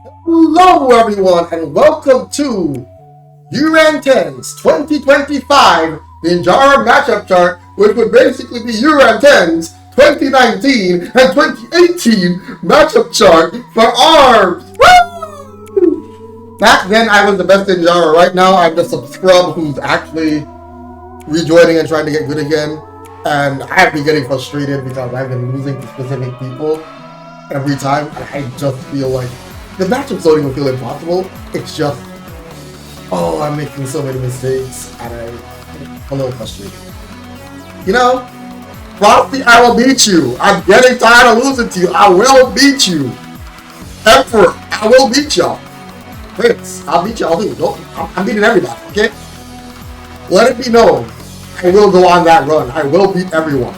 Hello everyone and welcome to Uran10's 2025 Ninjara matchup chart, which would basically be Uran10's 2019 and 2018 matchup chart for ARMS. Woo! Back then I was the best Ninjara. Right now I'm just a scrub who's actually rejoining and trying to get good again. And I've been getting frustrated because I've been losing to specific people every time. And I just feel like the matchups don't even feel impossible. It's just, oh, I'm making so many mistakes, and I'm a little frustrated. You know, Frosty, I will beat you. I'm getting tired of losing to you. I will beat you. Emperor, I will beat y'all. Prince, I'll beat y'all too. I'm beating everybody, okay? Let it be known, I will go on that run. I will beat everyone.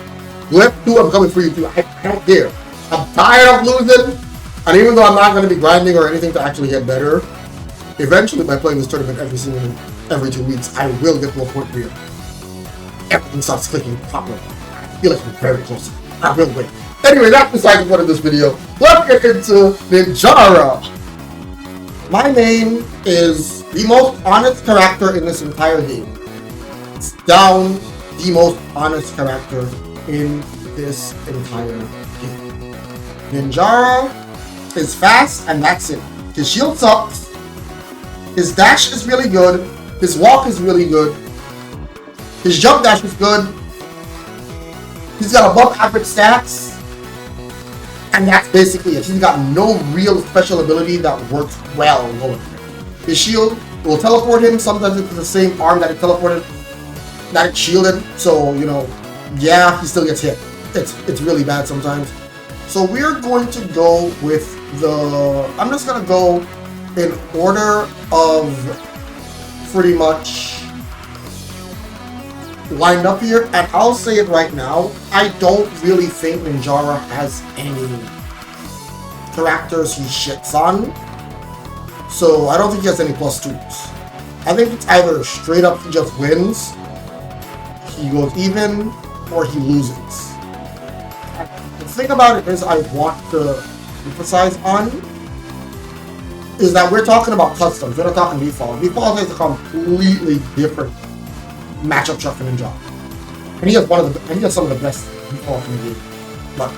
You have to, I'm coming for you too. I don't care. I'm tired of losing. And even though I'm not going to be grinding or anything to actually get better, eventually by playing this tournament every 2 weeks, I will get to a point where everything starts clicking properly. I feel like I'm very close. I will wait. Anyway, that's besides the point of this video. Let's get into Ninjara. My name is the most honest character in this entire game. It's down the most honest character in this entire game. Ninjara is fast, and that's it. His shield sucks. His dash is really good. His walk is really good. His jump dash is good. He's got above average stats. And that's basically it. He's got no real special ability that works well going there. His shield will teleport him. Sometimes it's the same arm that it teleported, that it shielded. So, you know, yeah, he still gets hit. It's really bad sometimes. So we're going to go with I'm just going to go in order of pretty much lined up here. And I'll say it right now, I don't really think Ninjara has any characters he shits on. So I don't think he has any plus twos. I think it's either straight up he just wins, he goes even, or he loses. The thing about it is I want to emphasize on is that we're talking about customs. We're not talking default. Default is a completely different matchup chart for Ninja, and he has some of the best default in the game. But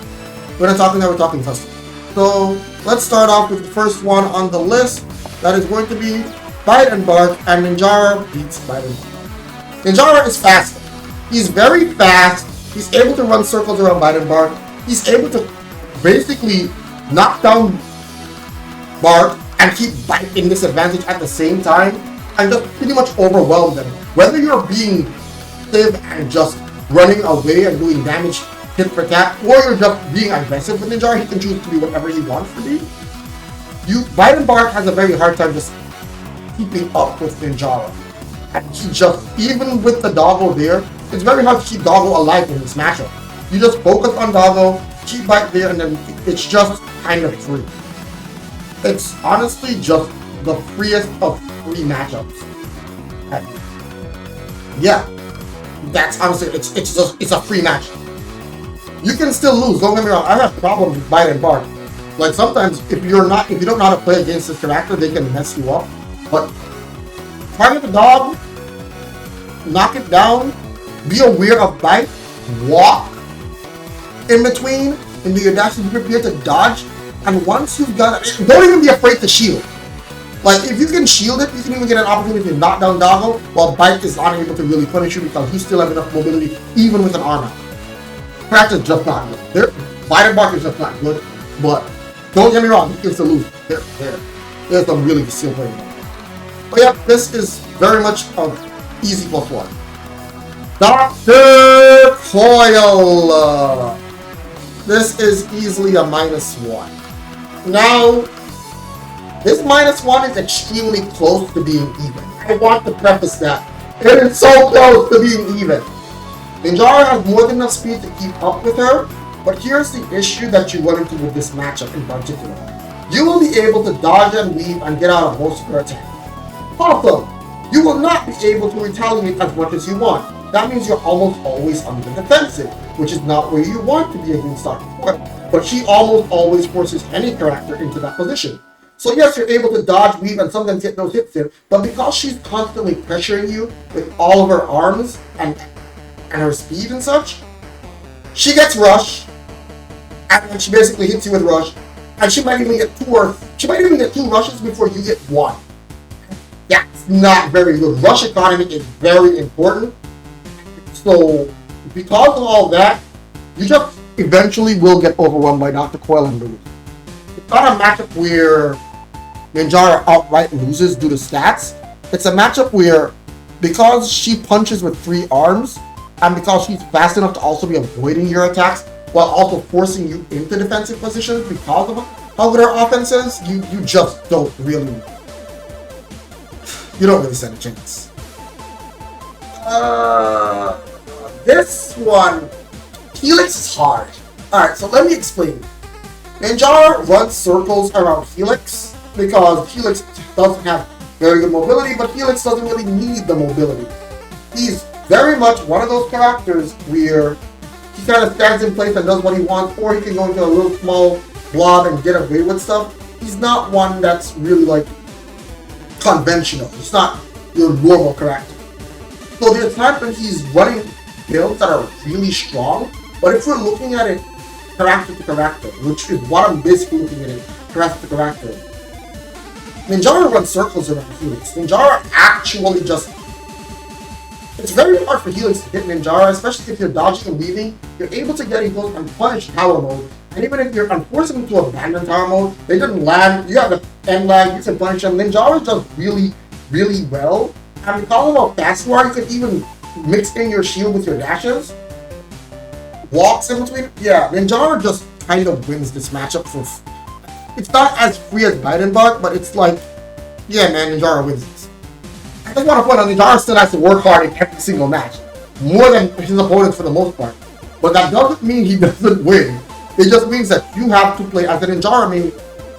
we're not talking that. We're talking custom. So let's start off with the first one on the list. That is going to be Bite and Bark, and Ninjara beats Bite and Bark. Ninjara is faster. He's very fast. He's able to run circles around Bite and Bark. He's able to basically knock down Bark and keep Bite in disadvantage at the same time and just pretty much overwhelm them. Whether you're being active and just running away and doing damage hit for tat, or you're just being aggressive with Ninjara, he can choose to be whatever he wants to be. Bite and Bark has a very hard time just keeping up with Ninjara. And he just, even with the doggo there, it's very hard to keep doggo alive in this matchup. You just focus on doggo, keep Bite there, and then it's just kind of free. It's honestly just the freest of free matchups. And yeah, that's honestly, it's a free match. You can still lose, don't get me wrong. I have problems with Bite and Bark. Like sometimes if you don't know how to play against this character, they can mess you up. But target the dog, knock it down, be aware of Bite, walk in between, and do your dash and be prepared to dodge. And once you've got it, don't even be afraid to shield. Like if you can shield it, you can even get an opportunity to knock down Doggo while Bite is not able to really punish you because you still have enough mobility even with an arm out. Practice just not good. Bite and Bark is just not good, but don't get me wrong, you can still lose. There's some really good skill playing. But yeah, this is very much an easy +1. Dr. Coil. This is easily a -1. Now, this -1 is extremely close to being even. I want to preface that. It is so close to being even. Ninjara has more than enough speed to keep up with her, but here's the issue that you run into with this matchup in particular. You will be able to dodge and weave and get out of most of her attacks. Also, you will not be able to retaliate as much as you want. That means you're almost always on the defensive, which is not where you want to be against Dr. Coil. But she almost always forces any character into that position. So yes, you're able to dodge, weave, and sometimes get those hits in, but because she's constantly pressuring you with all of her arms and her speed and such, she gets rush, and then she basically hits you with rush, and she might even get two rushes before you get one. That's not very good. Rush economy is very important. So because of all that, you just eventually will get overwhelmed by Dr. Coil and lose. It's not a matchup where Ninjara outright loses due to stats. It's a matchup where, because she punches with 3 arms, and because she's fast enough to also be avoiding your attacks, while also forcing you into defensive positions because of how good her offense is, you just don't really stand a chance. This one, Helix is hard. Alright, so let me explain. Ninjara runs circles around Helix because Helix doesn't have very good mobility, but Helix doesn't really need the mobility. He's very much one of those characters where he kind of stands in place and does what he wants, or he can go into a little small blob and get away with stuff. He's not one that's really like conventional. He's not your normal character. So there's times when he's running builds that are really strong, but if we're looking at it character to character, which is what I'm basically looking at it, character to character, Ninjara runs circles around Helix. Ninjara actually just... It's very hard for Helix to hit Ninjara, especially if you're dodging and weaving. You're able to get into and punish tower mode. And even if you're unforcing them to abandon tower mode, they didn't land, you have the end lag, you can punish them. Ninjara does really, really well. And because of how fast you are, you can even mix in your shield with your dashes. Walks in between. Yeah, Ninjara just kind of wins this matchup for... It's not as free as Biden, but it's like, yeah man, Ninjara wins this. I just want to point out, Ninjara still has to work hard in every single match. More than his opponents for the most part. But that doesn't mean he doesn't win. It just means that you have to play, as a Ninjara,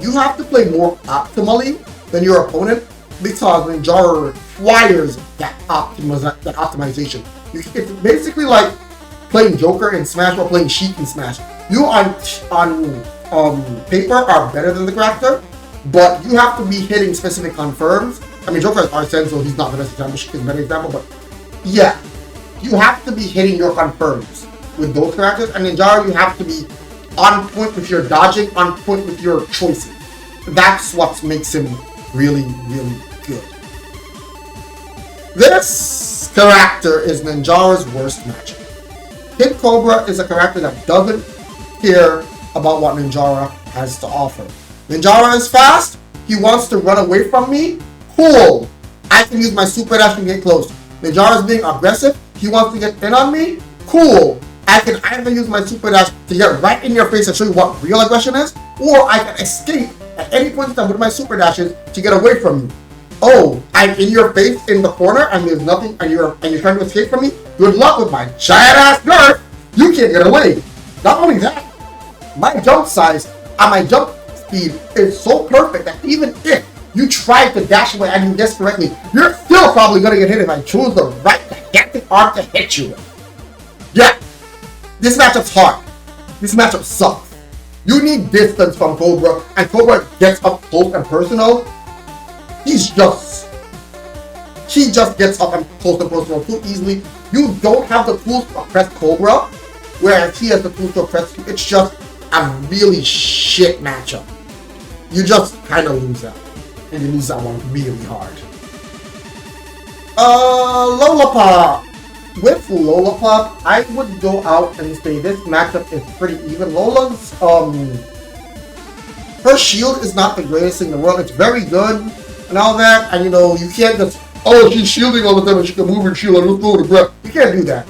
you have to play more optimally than your opponent, because Ninjara requires that optimization. It's basically like playing Joker in Smash or playing Sheik in Smash. You on paper are better than the character, but you have to be hitting specific confirms. Joker is Arsene, so he's not the best example. Sheik is a better example, but yeah, you have to be hitting your confirms with those characters, and Ninjara, you have to be on point with your dodging, on point with your choices. That's what makes him really, really good. This character is Ninjara's worst matchup. Kid Cobra is a character that doesn't care about what Ninjara has to offer. Ninjara is fast, he wants to run away from me, cool! I can use my super dash and get close. Ninjara is being aggressive, he wants to get in on me, cool! I can either use my super dash to get right in your face and show you what real aggression is, or I can escape at any point in time with my super dashes to get away from you. Oh, I'm in your face in the corner and there's nothing, and you're trying to escape from me? Good luck with my giant ass nerf! You can't get away! Not only that, my jump size and my jump speed is so perfect that even if you try to dash away and you guess correctly, you're still probably gonna get hit if I choose the right gigantic arm to hit you with. Yeah, this matchup's hard. This matchup sucks. You need distance from Cobra, and Cobra gets up close and personal. He just gets up and close and personal too easily. You don't have the tools to oppress Cobra, whereas he has the tools to oppress you. It's just a really shit matchup. You just kind of lose that. And you lose that one really hard. Lollipop. With Lollipop, I would go out and say this matchup is pretty even. Lola's, her shield is not the greatest in the world. It's very good and all that, and you can't just, oh, she's shielding all the time and she can move her shield and just go to breath. You can't do that.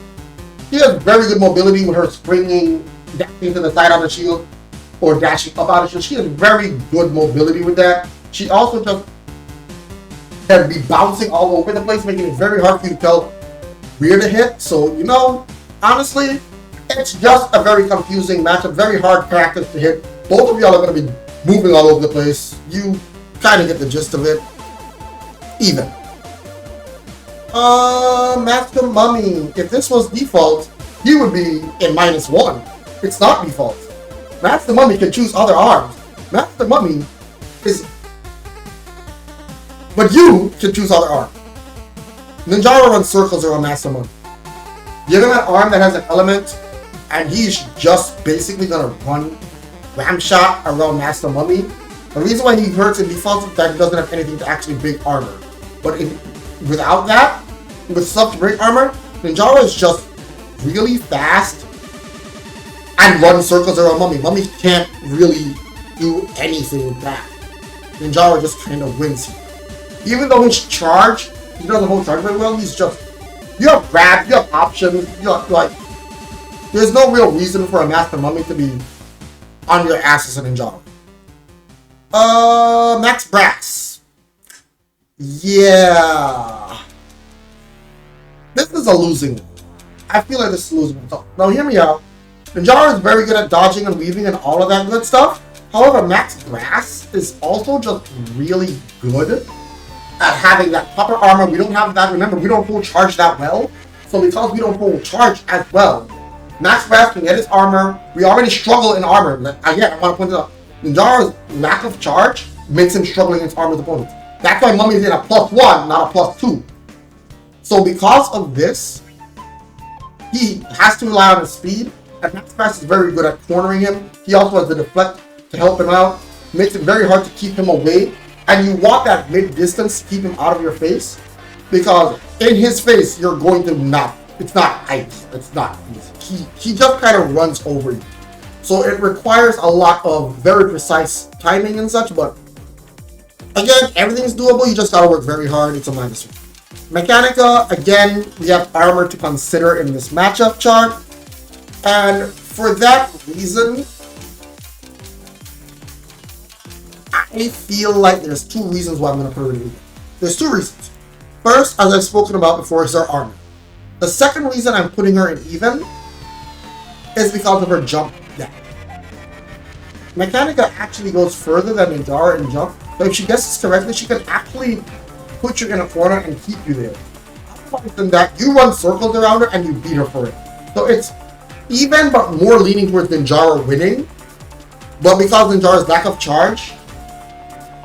She has very good mobility with her springing, dashing to the side on the shield, or dashing up out of the shield. She has very good mobility with that. She also just can be bouncing all over the place, making it very hard for you to tell where to hit. So, honestly, it's just a very confusing matchup, very hard characters to hit. Both of y'all are going to be moving all over the place. You kind of get the gist of it. Even. Master Mummy. If this was default, he would be in -1. It's not default. Master Mummy can choose other arms. Master Mummy is But you can choose other arm. Ninjara runs circles around Master Mummy. Give him an arm that has an element, and he's just basically gonna run ram shot around Master Mummy. The reason why he hurts in default is that he doesn't have anything to actually break armor. But without that, with stuff to break armor, Ninjara is just really fast and run circles around Mummy. Mummy can't really do anything with that. Ninjara just kind of wins here. Even though his charge, he doesn't hold charge very well, he's just, you have grabs, you have options, you have, like, there's no real reason for a Master Mummy to be on your ass as a Ninjara. Max Brass. Yeah. This is a losing one. I feel like this is a losing one. So, now hear me out. Ninjara is very good at dodging and weaving and all of that good stuff. However, Max Brass is also just really good at having that proper armor. We don't have that. Remember, we don't full charge that well. So because we don't full charge as well, Max Brass can get his armor. We already struggle in armor. Again, I want to point out, Ninjara's lack of charge makes him struggling against armored opponents. That's why Mummy's in a +1, not a +2. So because of this, he has to rely on his speed. And Max Brass is very good at cornering him. He also has the deflect to help him out. Makes it very hard to keep him away. And you want that mid-distance to keep him out of your face. Because in his face, you're going to not, it's not ideal. It's not easy. He just kind of runs over you. So it requires a lot of very precise timing and such. But again, everything's doable. You just gotta work very hard. It's a -1. Mechanica, again, we have armor to consider in this matchup chart. And for that reason, I feel like there's two reasons why I'm going to put her in even. There's two reasons. First, as I've spoken about before, is her armor. The second reason I'm putting her in even is because of her jump dash. Mechanica actually goes further than Ninjara in jump, so if she gets this correctly, she can actually put you in a corner and keep you there. Otherwise than that, you run circles around her and you beat her for it. So it's even, but more leaning towards Ninjara winning. But because Ninjara's lack of charge,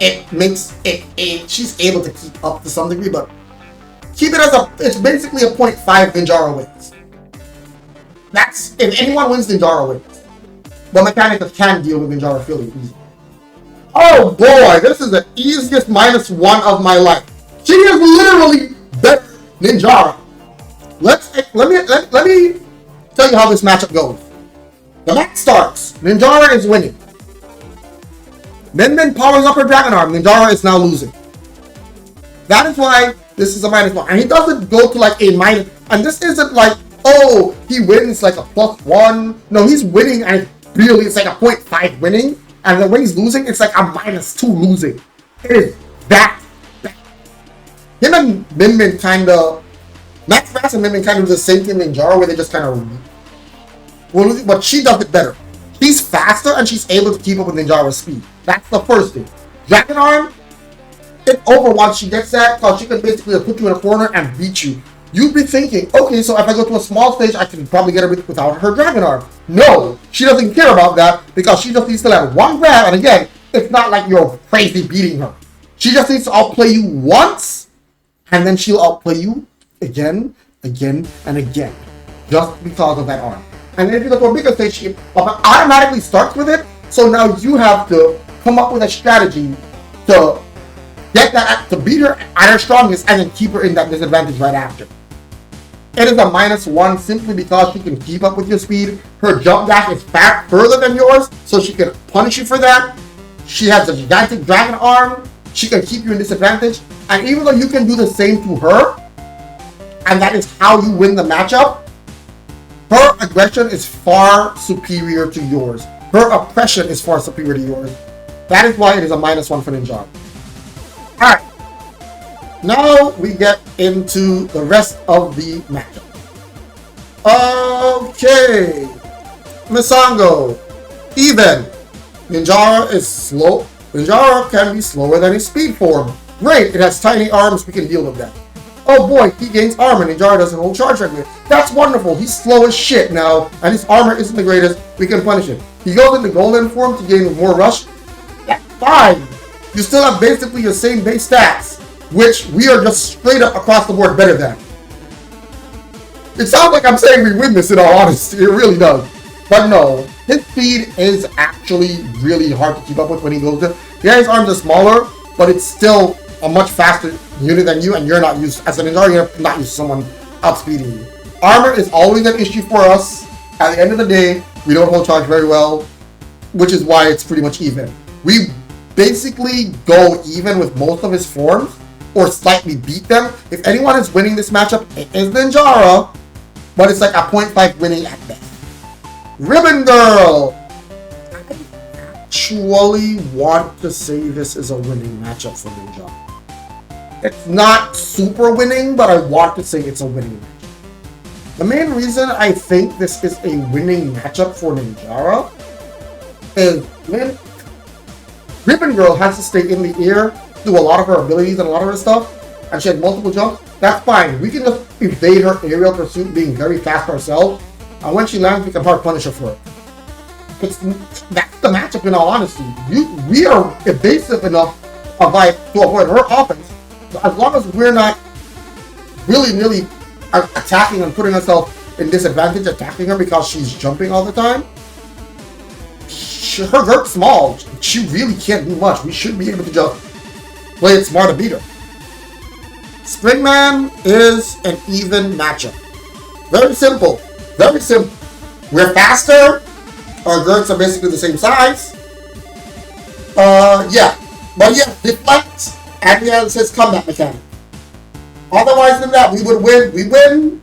it makes it she's able to keep up to some degree, but keep it as it's basically a 0.5 Ninjara wins. That's, if anyone wins, Ninjara wins. But Mechanica can deal with Ninjara fairly easy. Oh boy, this is the easiest -1 of my life. She is literally better Ninjara. Let me tell you how this matchup goes. The match starts. Ninjara is winning. Min powers up her Dragon Arm. Ninjara is now losing. That is why this is a -1. And he doesn't go to like a minus. And this isn't like, oh, he wins like a +1. No, he's winning and really it's like a 0.5 winning. And then when he's losing, it's like a -2 losing. It is that bad. Him and Min kind of, Max Brass and Min kind of do the same thing in Ninjara where they just kind of, but she does it better. She's faster and she's able to keep up with Ninjara's speed. That's the first thing. Dragon Arm, it's over once she gets that, because she can basically put you in a corner and beat you. You'd be thinking, okay, so if I go to a small stage, I can probably get her without her Dragon Arm. No, she doesn't care about that, because she just needs to land one grab, and again, it's not like you're crazy beating her. She just needs to outplay you once, and then she'll outplay you again, and again, just because of that arm. And then if you go to a bigger stage, she automatically starts with it, so now you have to come up with a strategy to get that, to beat her at her strongest and then keep her in that disadvantage right after. It is a -1 simply because she can keep up with your speed. Her jump dash is further than yours, so she can punish you for that. She has a gigantic Dragon Arm. She can keep you in disadvantage. And even though you can do the same to her, and that is how you win the matchup, her aggression is far superior to yours. Her oppression is far superior to yours. That is why it is a -1 for Ninjara. Alright. Now we get into the rest of the matchup. Okay. Misango. Even. Ninjara is slow. Ninjara can be slower than his speed form. Great, it has tiny arms, we can deal with that. Oh boy, he gains armor, Ninjara doesn't hold charge regularly. That's wonderful, he's slow as shit now, and his armor isn't the greatest, we can punish him. He goes into golden form to gain more rush. That's fine. You still have basically your same base stats. which we are just straight up across the board better than. It sounds like I'm saying we win this in all honesty, it really does. But no, his speed is actually really hard to keep up with when he goes there. Yeah, his arms are smaller, but it's still a much faster unit than you, and you're not used, as an Ninjara, you're not used to someone outspeeding you. Armor is always an issue for us. At the end of the day, we don't hold charge very well, which is why it's pretty much even. We basically go even with most of his forms, or slightly beat them. If anyone is winning this matchup, it is Ninjara, but it's like a 0.5 winning at best. Ribbon Girl! I actually want to say this is a winning matchup for Ninjara. It's not super winning, but I want to say it's a winning matchup. The main reason I think this is a winning matchup for Ninjara is when Ribbon Girl has to stay in the air, do a lot of her abilities and a lot of her stuff, and she has multiple jumps. That's fine. We can just evade her aerial pursuit being very fast ourselves, and when she lands, we can hard punish her for it. That's the matchup in all honesty. We are evasive enough to avoid her offense. So as long as we're not really attacking and putting ourselves in disadvantage attacking her because she's jumping all the time, her girt's small. She really can't do much. We should be able to just play it smart to beat her. Springman is an even matchup. Very simple. Very simple. We're faster. Our girts are basically the same size. Yeah. But yeah, deflect, and he has his combat mechanic. Otherwise than that, we would win. We win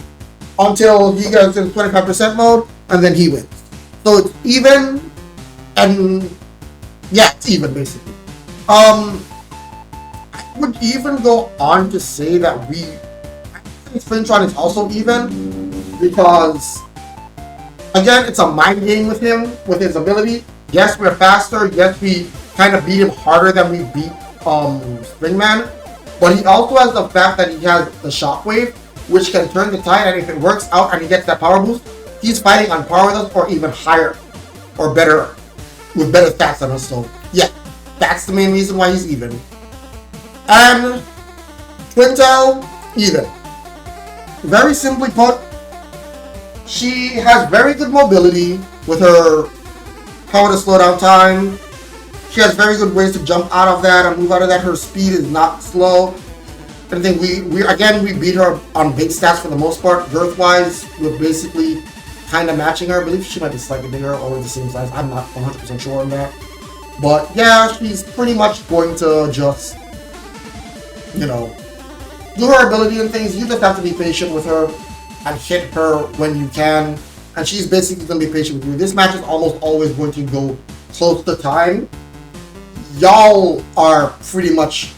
until he gets in 25% mode, and then he wins. So it's even, and yeah, it's even basically. I would even go on to say that I think Flintron is also even, because again, it's a mind game with him, with his ability. Yes, we're faster. Yes, we kind of beat him harder than we beat Springman. But he also has the fact that he has the Shockwave, which can turn the tide, and if it works out and he gets that power boost, he's fighting on par with us or even higher or better, with better stats than us. So yeah, that's the main reason why he's even. And Twintel, even. Very simply put, she has very good mobility with her power to slow down time. She has very good ways to jump out of that and move out of that. Her speed is not slow. I think we beat her on base stats for the most part. Girth-wise, we're basically kind of matching her. I believe she might be slightly bigger or the same size. I'm not 100% sure on that. But yeah, she's pretty much going to just, you know, do her ability and things. You just have to be patient with her and hit her when you can. And she's basically going to be patient with you. This match is almost always going to go close to time. Y'all are pretty much...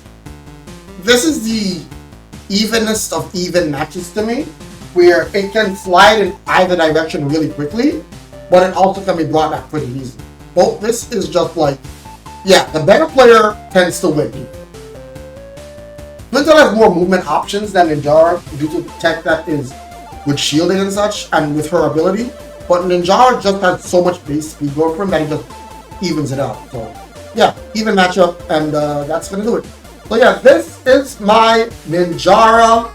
This is the evenest of even matches to me, where it can slide in either direction really quickly, but it also can be brought back pretty easy. Both this is just like, yeah, the better player tends to win. Ninjara has more movement options than Ninjara due to tech that is with shielding and such, and with her ability, but Ninjara just has so much base speed going for him that he just evens it out. So yeah, even matchup, and that's gonna do it. So yeah, this is my Ninjara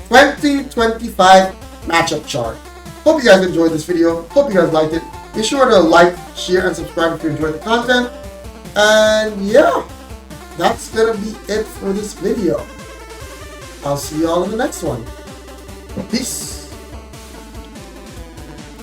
2025 matchup chart. Hope you guys enjoyed this video. Hope you guys liked it. Be sure to like, share, and subscribe if you enjoyed the content. And yeah, that's gonna be it for this video. I'll see you all in the next one. Peace.